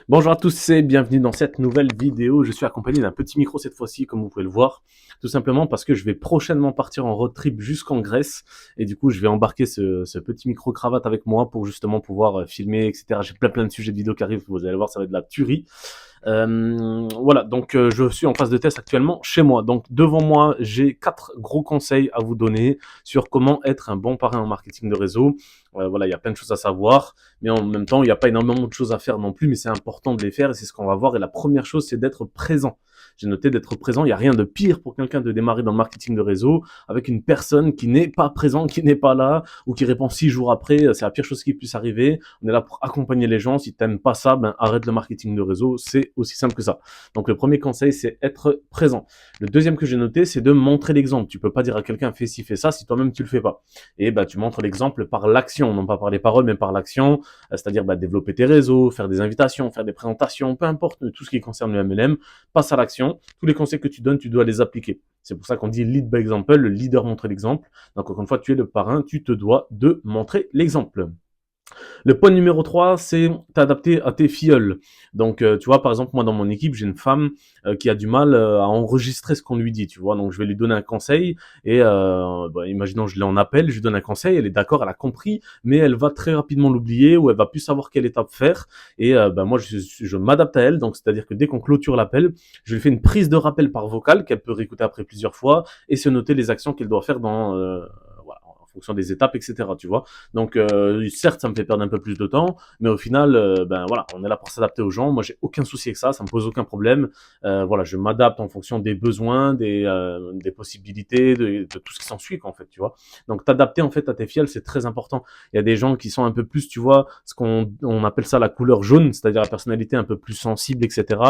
Bonjour à tous et bienvenue dans cette nouvelle vidéo. Je suis accompagné d'un petit micro cette fois-ci, comme vous pouvez le voir, tout simplement parce que je vais prochainement partir en road trip jusqu'en Grèce et du coup je vais embarquer ce petit micro cravate avec moi pour justement pouvoir filmer, etc. J'ai plein de sujets de vidéos qui arrivent, vous allez voir, ça va être de la tuerie. Voilà, donc je suis en phase de test actuellement chez moi. Donc devant moi, j'ai 4 gros conseils à vous donner sur comment être un bon parrain en marketing de réseau. Voilà, il y a plein de choses à savoir, mais en même temps, il n'y a pas énormément de choses à faire non plus, mais c'est important de les faire et c'est ce qu'on va voir. Et la première chose, c'est d'être présent. J'ai noté d'être présent. Il n'y a rien de pire pour quelqu'un de démarrer dans le marketing de réseau avec une personne qui n'est pas présente, qui n'est pas là ou qui répond 6 jours après. C'est la pire chose qui puisse arriver. On est là pour accompagner les gens. Si tu n'aimes pas ça, ben arrête le marketing de réseau. C'est aussi simple que ça. Donc le premier conseil, c'est être présent. Le deuxième que j'ai noté, c'est de montrer l'exemple. Tu peux pas dire à quelqu'un fais ci, fais ça si toi-même tu le fais pas. Et bah tu montres l'exemple par l'action, non pas par les paroles, mais par l'action. C'est-à-dire développer tes réseaux, faire des invitations, faire des présentations, peu importe tout ce qui concerne le MLM, passe à l'action. Tous les conseils que tu donnes, tu dois les appliquer. C'est pour ça qu'on dit lead by example, le leader montre l'exemple. Donc encore une fois, tu es le parrain, tu te dois de montrer l'exemple. Le point numéro 3, c'est t'adapter à tes filleuls. Donc, tu vois, par exemple, moi, dans mon équipe, j'ai une femme qui a du mal à enregistrer ce qu'on lui dit, tu vois. Donc, je vais lui donner un conseil et, imaginons, je l'ai en appel, je lui donne un conseil, elle est d'accord, elle a compris, mais elle va très rapidement l'oublier ou elle va plus savoir quelle étape faire. Et moi, je m'adapte à elle. Donc, c'est-à-dire que dès qu'on clôture l'appel, je lui fais une prise de rappel par vocal qu'elle peut réécouter après plusieurs fois et se noter les actions qu'elle doit faire dans voilà, en fonction des étapes, etc. Tu vois. Donc certes, ça me fait perdre un peu plus de temps, mais au final, voilà, on est là pour s'adapter aux gens. Moi, j'ai aucun souci avec ça me pose aucun problème. Voilà, je m'adapte en fonction des besoins, des possibilités, de tout ce qui s'ensuit, en fait, tu vois. Donc t'adapter en fait à tes fioles, c'est très important. Il y a des gens qui sont un peu plus, tu vois, ce qu'on appelle ça la couleur jaune, c'est-à-dire la personnalité un peu plus sensible, etc.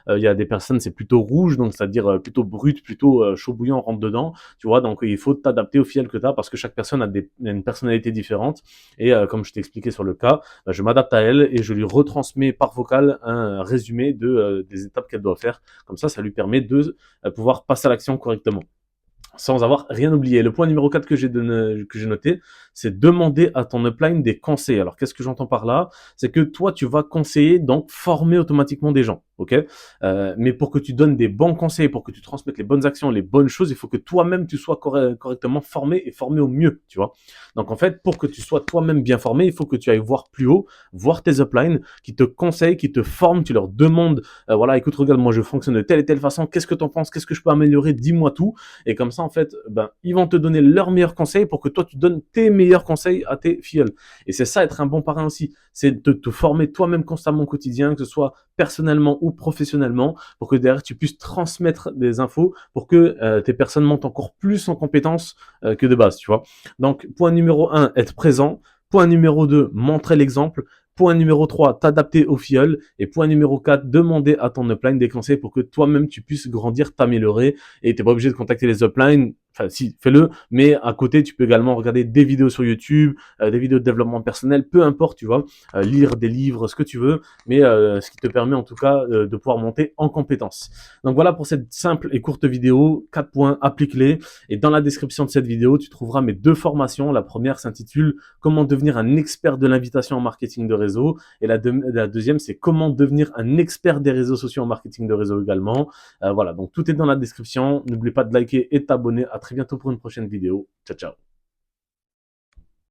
Il y a des personnes, c'est plutôt rouge, donc c'est-à-dire plutôt brut, plutôt chaud bouillant, rentre dedans, tu vois. Donc il faut t'adapter aux fioles que tu as parce que chaque personne a une personnalité différente. Et comme je t'ai expliqué sur le cas, je m'adapte à elle et je lui retransmets par vocal un résumé des étapes qu'elle doit faire. Comme ça lui permet de pouvoir passer à l'action correctement sans avoir rien oublié. Le point numéro 4 que j'ai noté, c'est demander à ton upline des conseils. Alors, qu'est-ce que j'entends par là? C'est que toi, tu vas conseiller, donc former automatiquement des gens, ok? Mais pour que tu donnes des bons conseils, pour que tu transmettes les bonnes actions, les bonnes choses, il faut que toi-même, tu sois correctement formé et formé au mieux, tu vois? Donc, en fait, pour que tu sois toi-même bien formé, il faut que tu ailles voir plus haut, voir tes uplines qui te conseillent, qui te forment, tu leur demandes, voilà, écoute, regarde, moi, je fonctionne de telle et telle façon, qu'est-ce que t'en penses? Qu'est-ce que je peux améliorer? Dis-moi tout. Et comme ça, en fait, ils vont te donner leurs meilleurs conseils pour que toi, tu donnes tes meilleurs conseils à tes filles. Et c'est ça, être un bon parrain aussi. C'est de te former toi-même constamment au quotidien, que ce soit personnellement ou professionnellement, pour que derrière, tu puisses transmettre des infos pour que tes personnes montent encore plus en compétences que de base, tu vois. Donc, point numéro 1, être présent. Point numéro 2, montrer l'exemple. Point numéro 3, t'adapter aux filleuls. Et point numéro 4, demander à ton upline des conseils pour que toi-même tu puisses grandir, t'améliorer. Et t'es pas obligé de contacter les uplines. Enfin, si, fais-le. Mais à côté, tu peux également regarder des vidéos sur YouTube, des vidéos de développement personnel, peu importe, tu vois. Lire des livres, ce que tu veux. Mais ce qui te permet en tout cas de pouvoir monter en compétences. Donc voilà pour cette simple et courte vidéo. 4 points, applique-les. Et dans la description de cette vidéo, tu trouveras mes 2 formations. La première s'intitule Comment devenir un expert de l'invitation en marketing de réseau. Et la deuxième, c'est comment devenir un expert des réseaux sociaux en marketing de réseau également. Voilà, donc tout est dans la description. N'oublie pas de liker et de t'abonner. À très bientôt pour une prochaine vidéo. Ciao, ciao.